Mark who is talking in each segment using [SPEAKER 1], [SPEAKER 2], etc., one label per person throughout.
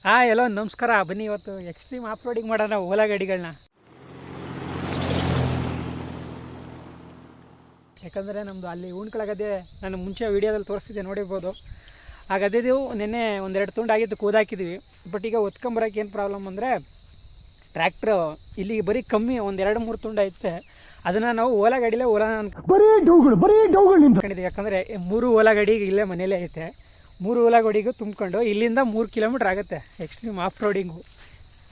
[SPEAKER 1] ಎಲ್ಲೋ ನಮಸ್ಕಾರ. ಬನ್ನಿ ಇವತ್ತು ಎಕ್ಸ್ಟ್ರೀಮ್ ಆಫ್ ರೋಡಿಂಗ್ ಮಾಡೋಣ ಓಲಾ ಗಾಡಿಗಳನ್ನ. ಯಾಕಂದರೆ ನಮ್ಮದು ಅಲ್ಲಿ ಉಣ್ಕಳ ಗದ್ದೆ ನಾನು ಮುಂಚೆ ವೀಡಿಯೋದಲ್ಲಿ ತೋರಿಸ್ತಿದ್ದೆ, ನೋಡಿರ್ಬೋದು. ಆ ಗದ್ದೆದು ನಿನ್ನೆ ಒಂದೆರಡು ತುಂಡು ಆಗಿದ್ದು ಕೂದಾಕಿದ್ವಿ. ಬಟ್ ಈಗ ಒತ್ಕೊಂಬರೋಕೆ ಏನು ಪ್ರಾಬ್ಲಮ್ ಅಂದರೆ ಟ್ರ್ಯಾಕ್ಟ್ರು ಇಲ್ಲಿಗೆ ಬರೀ ಕಮ್ಮಿ ಒಂದೆರಡು ಮೂರು ತುಂಡು ಐತೆ. ಅದನ್ನು ನಾವು ಓಲಾ ಗಾಡಿಲೇ ಅನ್ಕೊಂಡಿದ್ದೀವಿ. ಯಾಕಂದರೆ 3 ಓಲಾ ಗಾಡಿ ಇಲ್ಲೇ ಮನೇಲೇ ಐತೆ. 3 ಓಲಾ ಗಾಡಿಗೂ ತುಂಬಿಕೊಂಡು ಇಲ್ಲಿಂದ 3 ಕಿಲೋಮೀಟ್ರ್ ಆಗುತ್ತೆ ಎಕ್ಸ್ಟ್ರೀಮ್ ಆಫ್ ರೋಡಿಂಗು.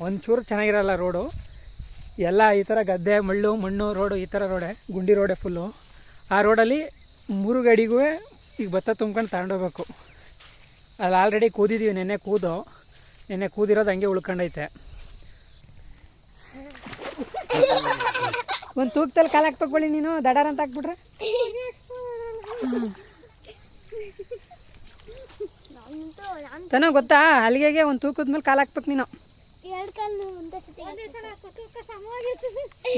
[SPEAKER 1] ಒಂಚೂರು ಚೆನ್ನಾಗಿರಲ್ಲ ರೋಡು ಎಲ್ಲ. ಈ ಥರ ಗದ್ದೆ ಮಣ್ಣು ರೋಡು, ಈ ಥರ ರೋಡೆ, ಗುಂಡಿ ರೋಡೆ ಫುಲ್ಲು. ಆ ರೋಡಲ್ಲಿ 3 ಗಾಡಿಗೂ ಈಗ ಭತ್ತ ತುಂಬ್ಕೊಂಡು ತಗೊಂಡೋಗ್ಬೇಕು. ಅಲ್ಲಿ ಆಲ್ರೆಡಿ ಕೂದಿದ್ದೀವಿ. ನೆನ್ನೆ ಕೂದಿರೋದು ಹಂಗೆ ಉಳ್ಕೊಂಡೈತೆ. ಒಂದು ತೂಕದಲ್ಲಿ ಕಾಲು ಹಾಕ್ಬೇಕೊಳ್ಳಿ ನೀನು, ದಡಾರ ಅಂತ ಹಾಕ್ಬಿಟ್ರೆ. ತನಗೆ ಗೊತ್ತಾ, ಅಲ್ಲಿಗೆ ಒಂದು ತೂಕದ ಮೇಲೆ ಕಾಲು ಹಾಕ್ಬೇಕು ನೀನು.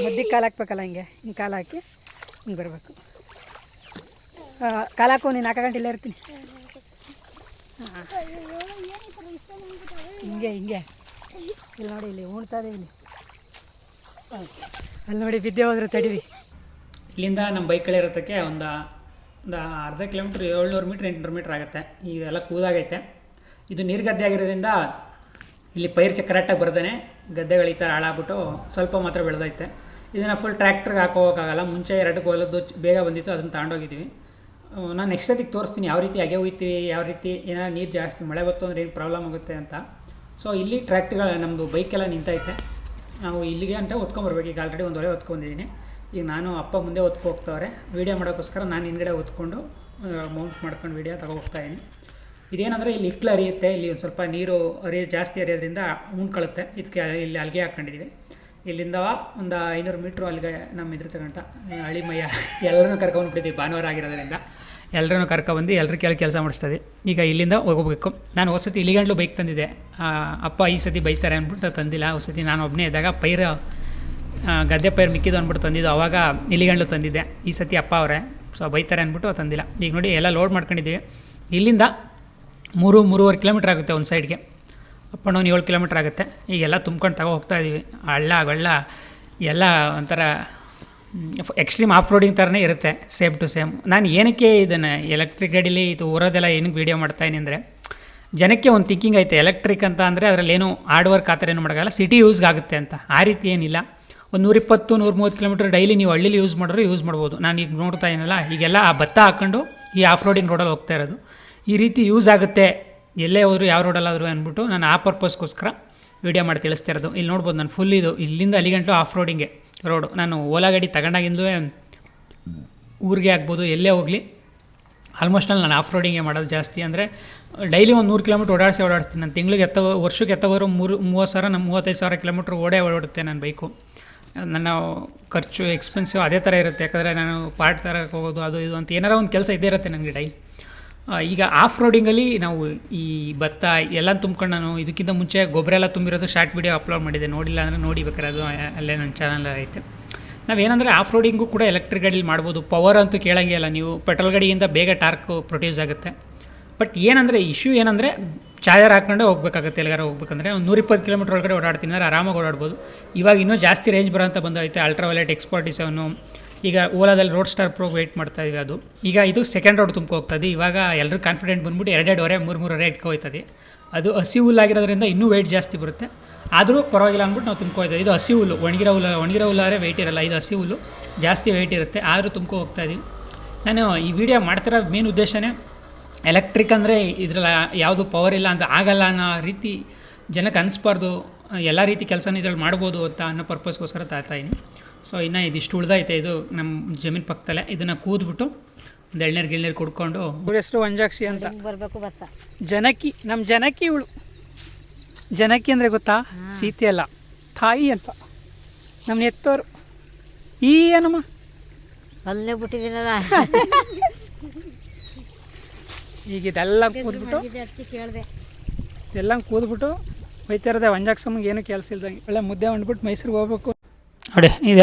[SPEAKER 1] ಮದ್ದಿಗೆ ಕಾಲು ಹಾಕ್ಬೇಕಲ್ಲ, ಹಿಂಗೆ ಕಾಲು ಹಾಕಿ ಹಿಂಗೆ ಬರಬೇಕು. ಕಾಲು ಹಾಕು, ನೀನು 4 ಗಂಟೆ ಇಲ್ಲೇ ಇರ್ತೀನಿ. ಹಿಂಗೆ ಇಲ್ಲಿ ನೋಡಿ, ಇಲ್ಲಿ ಉಣ್ತದೆ ಇಲ್ಲಿ. ಅಲ್ಲಿ ನೋಡಿ ಬಿದ್ದೆ ಹೋದ್ರೆ ತಡೀರಿ. ಇಲ್ಲಿಂದ ನಮ್ಮ ಬೈಕ್ಗಳಿರೋದಕ್ಕೆ ಒಂದು ಅರ್ಧ ಕಿಲೋಮೀಟ್ರ್ 700 ಮೀಟ್ರ್ 800 ಮೀಟ್ರ್ ಆಗುತ್ತೆ. ಈಗೆಲ್ಲ ಕೂದಾಗೈತೆ. ಇದು ನೀರು ಗದ್ದೆ ಆಗಿರೋದ್ರಿಂದ ಇಲ್ಲಿ ಪೈರ್ ಕರೆಕ್ಟಾಗಿ ಬರ್ದೇ ಗದ್ದೆಗಳು ಈ ಥರ ಹಾಳಾಗ್ಬಿಟ್ಟು ಸ್ವಲ್ಪ ಮಾತ್ರ ಬೆಳೆದೈತೆ. ಇದನ್ನು ಫುಲ್ ಟ್ರ್ಯಾಕ್ಟ್ರಿಗೆ ಹಾಕೋಕ್ಕಾಗಲ್ಲ. ಮುಂಚೆ 2 ಕೋಲದ್ದು ಬೇಗ ಬಂದಿತ್ತು, ಅದನ್ನು ತಗೊಂಡೋಗಿದ್ದೀವಿ. ನಾನು ನೆಕ್ಸ್ಟ್ ಸತಿಗೆ ತೋರಿಸ್ತೀನಿ ಯಾವ ರೀತಿ ಹಾಗೆ ಹೋಗ್ತೀವಿ, ಯಾವ ರೀತಿ ಏನಾದ್ರು ನೀರು ಜಾಸ್ತಿ ಮಳೆ ಬಂತು ಅಂದರೆ ಏನು ಪ್ರಾಬ್ಲಮ್ ಆಗುತ್ತೆ ಅಂತ. ಸೊ ಇಲ್ಲಿ ಟ್ರ್ಯಾಕ್ಟ್ರುಗಳು ನಮ್ಮದು ಬೈಕೆಲ್ಲ ನಿಂತೈತೆ. ನಾವು ಇಲ್ಲಿಗೆ ಅಂತ ಹೊತ್ಕೊಂಬರ್ಬೇಕು. ಈಗ ಆಲ್ರೆಡಿ 1 ಹೊರೆ ಹೊತ್ಕೊಂಡಿದ್ದೀನಿ. ಈಗ ನಾನು ಅಪ್ಪ ಮುಂದೆ ಹೊತ್ಕೊ ಹೋಗ್ತವ್ರೆ. ವೀಡಿಯೋ ಮಾಡೋಕ್ಕೋಸ್ಕರ ನಾನು ಹಿಂದ್ಗಡೆ ಹೊತ್ಕೊಂಡು ಮೌಂಟ್ ಮಾಡ್ಕೊಂಡು ವೀಡಿಯೋ ತಗೋಗ್ತಾಯಿದ್ದೀನಿ. ಇದೇನಂದರೆ ಇಲ್ಲಿ ಇಕ್ಲು ಹರಿಯುತ್ತೆ. ಇಲ್ಲಿ ಒಂದು ಸ್ವಲ್ಪ ನೀರು ಜಾಸ್ತಿ ಹರಿಯೋದ್ರಿಂದ ಉಣ್ಕೊಳ್ಳುತ್ತೆ. ಇದಕ್ಕೆ ಇಲ್ಲಿ ಅಲ್ಲಿಗೆ ಹಾಕ್ಕೊಂಡಿದ್ದೀವಿ. ಇಲ್ಲಿಂದ ಒಂದು 500 ಮೀಟ್ರು ಅಲ್ಲಿಗೆ ನಮ್ಮ ಇದ್ರ ತಗೊಂಡ ಹಳಿಮಯ್ಯ ಎಲ್ಲರೂ ಕರ್ಕೊಂಡ್ಬಿಟ್ಟಿದ್ದೀವಿ. ಭಾನುವಾರ ಆಗಿರೋದ್ರಿಂದ ಎಲ್ಲರೂ ಕರ್ಕೊಬಂದು ಎಲ್ಲರ ಕೆಲಸ ಮಾಡಿಸ್ತದೆ. ಈಗ ಇಲ್ಲಿಂದ ಹೋಗಬೇಕು. ನಾನು ಹೊಸತಿ ಇಲ್ಲಿಗಂಡ್ಲು ಬೈಕ್ ತಂದಿದ್ದೆ. ಅಪ್ಪ ಈ ಸತಿ ಬೈತಾರೆ ಅಂದ್ಬಿಟ್ಟು ತಂದಿಲ್ಲ. ಹೊಸತಿ ನಾನು ಒಬ್ಬನೇ ಇದ್ದಾಗ ಗದ್ದೆ ಪೈರು ಮಿಕ್ಕಿದ್ದು ಅಂದ್ಬಿಟ್ಟು ತಂದಿದ್ದು. ಅವಾಗ ಇಲ್ಲಿಗಂಡ್ಲು ತಂದಿದ್ದೆ. ಈ ಸತಿ ಅಪ್ಪ ಅವರೇ ಸೊ ಬೈತಾರೆ ಅಂದ್ಬಿಟ್ಟು ತಂದಿಲ್ಲ. ಈಗ ನೋಡಿ ಎಲ್ಲ ಲೋಡ್ ಮಾಡ್ಕೊಂಡಿದ್ದೀವಿ. ಇಲ್ಲಿಂದ 3-3.5 ಕಿಲೋಮೀಟ್ರ್ ಆಗುತ್ತೆ ಒಂದು ಸೈಡ್ಗೆ. ಅಪ್ ಆ್ಯಂಡ್ ಡೌನ್ 7 ಕಿಲೋಮೀಟ್ರ್ ಆಗುತ್ತೆ. ಈಗೆಲ್ಲ ತುಂಬ್ಕೊಂಡು ಹೋಗ್ತಾಯಿದ್ದೀವಿ. ಹಳ್ಳ ಎಲ್ಲ ಒಂಥರ ಎಕ್ಸ್ಟ್ರೀಮ್ ಆಫ್ ರೋಡಿಂಗ್ ಥರನೇ ಇರುತ್ತೆ, ಸೇಮ್ ಟು ಸೇಮ್. ನಾನು ಏನಕ್ಕೆ ಇದನ್ನು ಎಲೆಕ್ಟ್ರಿಕ್ ಗಾಡೀಲಿ ಇದು ಊರೋದೆಲ್ಲ ಏನಕ್ಕೆ ವೀಡಿಯೋ ಮಾಡ್ತಾಯಿನಿ ಅಂದರೆ, ಜನಕ್ಕೆ ಒಂದು ಥಿಂಕಿಂಗ್ ಐತೆ ಎಲೆಕ್ಟ್ರಿಕ್ ಅಂತ ಅಂದರೆ ಅದರಲ್ಲಿ ಏನು ಹಾರ್ಡ್ ವರ್ಕ್ ಆ ಥರ ಏನು ಮಾಡೋಕ್ಕಲ್ಲ, ಸಿಟಿ ಯೂಸ್ಗೆ ಆಗುತ್ತೆ ಅಂತ. ಆ ರೀತಿ ಏನಿಲ್ಲ. ಒಂದು 120-130 ಕಿಲೋಮೀಟ್ರ್ ಡೈಲಿ ನೀವು ಹಳ್ಳಿಲಿ ಯೂಸ್ ಮಾಡ್ಬೋದು. ನಾನು ಈಗ ನೋಡ್ತಾ ಏನಲ್ಲ, ಈಗೆಲ್ಲ ಆ ಭತ್ತ ಹಾಕ್ಕೊಂಡು ಈ ಆಫ್ ರೋಡಿಂಗ್ ರೋಡಲ್ಲಿ ಹೋಗ್ತಾ ಇರೋದು. ಈ ರೀತಿ ಯೂಸ್ ಆಗುತ್ತೆ ಎಲ್ಲೇ ಹೋದ್ರು, ಯಾವ ರೋಡಲ್ಲಾದರೂ ಅಂದ್ಬಿಟ್ಟು ನಾನು ಆ ಪರ್ಪಸ್ಗೋಸ್ಕರ ವೀಡಿಯೋ ಮಾಡಿ ತಿಳಿಸ್ತಾ ಇರೋದು. ಇಲ್ಲಿ ನೋಡ್ಬೋದು ನಾನು ಫುಲ್ ಇದು ಇಲ್ಲಿಂದ ಅಲ್ಲಿಗಂಟು ಆಫ್ ರೋಡಿಂಗೆ ರೋಡು. ನಾನು ಓಲಾ ಗಾಡಿ ತಗೊಂಡಾಗಿಂದಲೂ ಊರಿಗೆ ಆಗ್ಬೋದು, ಎಲ್ಲೇ ಹೋಗಲಿ ಆಲ್ಮೋಸ್ಟಲ್ಲಿ ನಾನು ಆಫ್ ರೋಡಿಂಗೇ ಮಾಡೋದು ಜಾಸ್ತಿ. ಅಂದರೆ ಡೈಲಿ ಒಂದು 100 ಕಿಲೋಮೀಟ್ರ್ ಓಡಾಡ್ತೀನಿ. ನಾನು ತಿಂಗಳಿಗೆ ವರ್ಷಕ್ಕೆ ಎತ್ತಗೋರು 35,000 ಕಿಲೋಮೀಟ್ರ್ ಓಡುತ್ತೆ ನನ್ನ ಬೈಕು. ನನ್ನ ಖರ್ಚು ಎಕ್ಸ್ಪೆನ್ಸಿವ್ ಅದೇ ಥರ ಇರುತ್ತೆ. ಯಾಕಂದರೆ ನಾನು ಪಾರ್ಟ್ ತರಕ್ಕೆ ಹೋಗೋದು ಅದು ಇದು ಅಂತ ಏನಾರ ಒಂದು ಕೆಲಸ ಇದ್ದೇ ಇರುತ್ತೆ ನನಗೆ ಡೈ. ಈಗ ಆಫ್ ರೋಡಿಂಗಲ್ಲಿ ನಾವು ಈ ಭತ್ತ ಎಲ್ಲ ತುಂಬ್ಕೊಂಡು, ನಾನು ಇದಕ್ಕಿಂತ ಮುಂಚೆ ಗೊಬ್ಬರ ಎಲ್ಲ ತುಂಬಿರೋದು ಶಾರ್ಟ್ ವೀಡಿಯೋ ಅಪ್ಲೋಡ್ ಮಾಡಿದ್ದೆ. ನೋಡಿಲ್ಲ ಅಂದರೆ ನೋಡಿ ಬೇಕಾದ್ರೆ, ಅದು ಅಲ್ಲೇ ನನ್ನ ಚಾನಲ್ ಐತೆ. ನಾವೇನಂದರೆ ಆಫ್ ರೋಡಿಂಗು ಕೂಡ ಎಲೆಕ್ಟ್ರಿಕ್ ಗಾಡೀಲಿ ಮಾಡ್ಬೋದು. ಪವರ್ ಅಂತೂ ಕೇಳಂಗೆ ಇಲ್ಲ. ನೀವು ಪೆಟ್ರೋಲ್ ಗಾಡಿಗಿಂತ ಬೇಗ ಟಾರ್ಕ್ ಪ್ರೊಡ್ಯೂಸ್ ಆಗುತ್ತೆ. ಬಟ್ ಏನಂದರೆ ಇಶ್ಯೂ ಏನಂದರೆ ಚಾರ್ಜರ್ ಹಾಕ್ಕೊಂಡೆ ಹೋಗ್ಬೇಕಾಗುತ್ತೆ. ಎಲ್ಲಿಗಾರ ಹೋಗ್ಬೇಕಂದ್ರೆ ಒಂದು 120 ಕಿಲೋಮೀಟ್ರ್ ಒಳಗಡೆ ಓಡಾಡ್ತೀನಿ ಅಂದರೆ ಆರಾಮಾಗಿ ಓಡಾಡ್ಬೋದು. ಇವಾಗ ಇನ್ನೂ ಜಾಸ್ತಿ ರೇಂಜ್ ಬರೋಂಥ ಬಂದೈತೆ. Ultraviolet X47. ಈಗ ಓಲಾದಲ್ಲಿ ರೋಡ್ ಸ್ಟಾರ್ ಪ್ರೋ ವೆಯ್ಟ್ ಮಾಡ್ತಾಯಿದ್ವಿ. ಅದು ಈಗ ಇದು ಸೆಕೆಂಡ್ ರೋಡ್ ತುಂಬ್ಕೊ ಹೋಗ್ತದೆ. ಇವಾಗ ಎಲ್ಲರೂ ಕಾನ್ಫಿಡೆಂಟ್ ಬಂದ್ಬಿಟ್ಟು 2 ಹೊರೆ 3 ಹೊರೆ ಇಟ್ಕೊಯ್ತದೆ. ಅದು ಹಸಿ ಹುಲ್ಲಾಗಿರೋದ್ರಿಂದ ಇನ್ನೂ ವೆಯ್ಟ್ ಜಾಸ್ತಿ ಬರುತ್ತೆ. ಆದರೂ ಪರವಾಗಿಲ್ಲ ಅಂದ್ಬಿಟ್ಟು ನಾವು ತುಂಬ್ಕೊಯ್ತೀವಿ. ಇದು ಹಸಿ ಹುಲ್ಲು, ಒಣಗಿರೋ ಹುಲ್ಲಾದ್ರೆ ವೆಯ್ಟ್ ಇರಲ್ಲ. ಇದು ಹಸಿ ಹುಲ್ಲು ಜಾಸ್ತಿ ವೆಯ್ಟ್ ಇರುತ್ತೆ, ಆದರೂ ತುಂಬ್ಕೊ ಹೋಗ್ತಾಯಿದ್ದೀವಿ. ನಾನು ಈ ವಿಡಿಯೋ ಮಾಡ್ತಿರೋ ಮೇನ್ ಉದ್ದೇಶನೇ ಎಲೆಕ್ಟ್ರಿಕ್ ಅಂದರೆ ಇದ್ರಲ್ಲಿ ಯಾವುದು ಪವರ್ ಇಲ್ಲ ಅಂತ ಆಗಲ್ಲ ಅನ್ನೋ ರೀತಿ ಜನಕ್ಕೆ ಅನಿಸ್ಬಾರ್ದು. ಎಲ್ಲ ರೀತಿ ಕೆಲಸನ ಇದ್ರಲ್ಲಿ ಮಾಡ್ಬೋದು ಅಂತ ಅನ್ನೋ ಪರ್ಪಸ್ಗೋಸ್ಕರ ತಾಯ್ತಾಯಿದ್ದೀನಿ. ಸೊ ಇನ್ನು ಇದಿಷ್ಟು ಉಳ್ದೈತೆ. ಇದು ನಮ್ಮ ಜಮೀನು ಪಕ್ಕದಲ್ಲೇ. ಇದನ್ನು ಕೂದ್ಬಿಟ್ಟು ಒಂದು ಎಳ್ನೀರು ಕುಡ್ಕೊಂಡು. ಹೆಸರು ವಂಜಾಕ್ಷಿ ಅಂತ ಬರಬೇಕು. ಭತ್ತ ನಮ್ಮ ಜನಕಿ ಇವಳು. ಜನಕಿ ಅಂದರೆ ಗೊತ್ತಾ? ಸೀತೆ ಅಲ್ಲ, ತಾಯಿ ಅಂತ. ನಮ್ಮ ಎತ್ತೋರು ಈ ಏನಮ್ಮ
[SPEAKER 2] ಅಲ್ಲೇ ಬಿಟ್ಟಿದ್ದೀನಲ್ಲ.
[SPEAKER 1] ಈಗ ಇದೆಲ್ಲ ಕೂದ್ಬಿಟ್ಟು ಕೂದ್ಬಿಟ್ಟು ಹೋಯ್ತಾ ಇರೋದೆ. ವಂಜಾಕ್ಷಮ್ಮಗೆ ಏನೂ ಕೆಲಸ ಇಲ್ದಂಗೆ ಒಳ್ಳೆ ಮುದ್ದೆ ಹೊಂಡ್ಬಿಟ್ಟು ಮೈಸೂರಿಗೆ ಹೋಗ್ಬೇಕು. ನೋಡಿ ಈಗ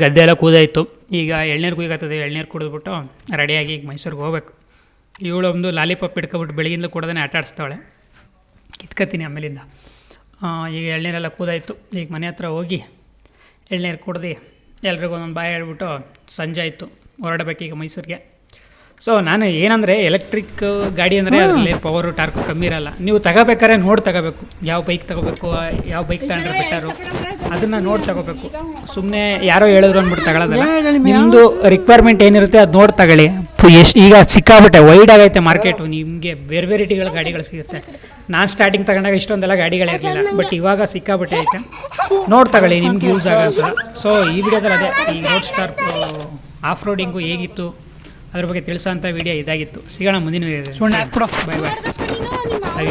[SPEAKER 1] ಗದ್ದೆ ಎಲ್ಲ ಕೂದಾಯಿತು. ಈಗ ಎಳ್ನೀರು ಕುಯ್ಯಕತ್ತದೆ. ಎಳ್ನೀರು ಕುಡಿದ್ಬಿಟ್ಟು ರೆಡಿಯಾಗಿ ಈಗ ಮೈಸೂರಿಗೆ ಹೋಗ್ಬೇಕು. ಇವಳು ಒಂದು ಲಾಲಿಪಾಪ್ ಇಟ್ಕೊಬಿಟ್ಟು ಬೆಳಗಿಂದ ಕೂಡೋದೇ ಆಟ ಆಡಿಸ್ತಾವಳೆ. ಕಿತ್ಕೊತೀನಿ ಆಮೇಲಿಂದ. ಈಗ ಎಳ್ನೀರೆಲ್ಲ ಕೂದಾಯಿತು. ಈಗ ಮನೆ ಹತ್ರ ಹೋಗಿ ಎಳ್ನೀರು ಕುಡ್ದು ಎಲ್ರಿಗೂ ಒಂದೊಂದು ಬಾಯ್ ಹೇಳ್ಬಿಟ್ಟು ಸಂಜೆ ಆಯಿತು, ಹೊರಡಬೇಕೀಗ ಮೈಸೂರಿಗೆ. ಸೊ ನಾನು ಏನಂದರೆ ಎಲೆಕ್ಟ್ರಿಕ್ ಗಾಡಿ ಅಂದರೆ ಅದರಲ್ಲಿ ಪವರು ಟಾರ್ಕು ಕಮ್ಮಿ ಇರಲ್ಲ. ನೀವು ತಗೋಬೇಕಾದ್ರೆ ನೋಡಿ ತಗೋಬೇಕು, ಯಾವ ಬೈಕ್ ತಗೋಬೇಕು, ಯಾವ ಬೈಕ್ ತಗೊಂಡ್ರೆ ಬೆಟರು ಅದನ್ನು ನೋಡಿ ತಗೋಬೇಕು. ಸುಮ್ಮನೆ ಯಾರೋ ಹೇಳಿದ್ರು ಅಂದ್ಬಿಟ್ಟು ತಗೊಳ್ಳೋದಲ್ಲ. ನಿಮ್ಮದು ರಿಕ್ವೈರ್ಮೆಂಟ್ ಏನಿರುತ್ತೆ ಅದು ನೋಡಿ ತಗೊಳ್ಳಿ. ಎಷ್ಟು ಈಗ ಸಿಕ್ಕಾಬಿಟ್ಟೆ ವೈಡ್ ಆಗೈತೆ ಮಾರ್ಕೆಟು, ನಿಮಗೆ ಬೇರೆ ವೆರೈಟಿಗಳ ಗಾಡಿಗಳು ಸಿಗುತ್ತೆ. ನಾನು ಸ್ಟಾರ್ಟಿಂಗ್ ತಗೊಂಡಾಗ ಇಷ್ಟೊಂದೆಲ್ಲ ಗಾಡಿಗಳಿರಲಿಲ್ಲ, ಬಟ್ ಇವಾಗ ಸಿಕ್ಕಾಬಿಟ್ಟೆ ಐತೆ. ನೋಡಿ ತಗೊಳ್ಳಿ, ನಿಮ್ಗೆ ಯೂಸ್ ಆಗುತ್ತೆ. ಸೊ ಈ ವಿಡಿಯೋದಲ್ಲಿ ಅದೇ ಈ ರೋಡ್ ಸ್ಟಾರ್ ಆಫ್ ರೋಡಿಂಗು ಹೇಗಿತ್ತು ಅದ್ರ ಬಗ್ಗೆ ತಿಳಿಸೋಂಥ ವಿಡಿಯೋ ಇದಾಗಿತ್ತು. ಸಿಗೋಣ ಮುಂದಿನ ವಿಡಿಯೋ. ಬಾಯ್ ಬಾಯ್.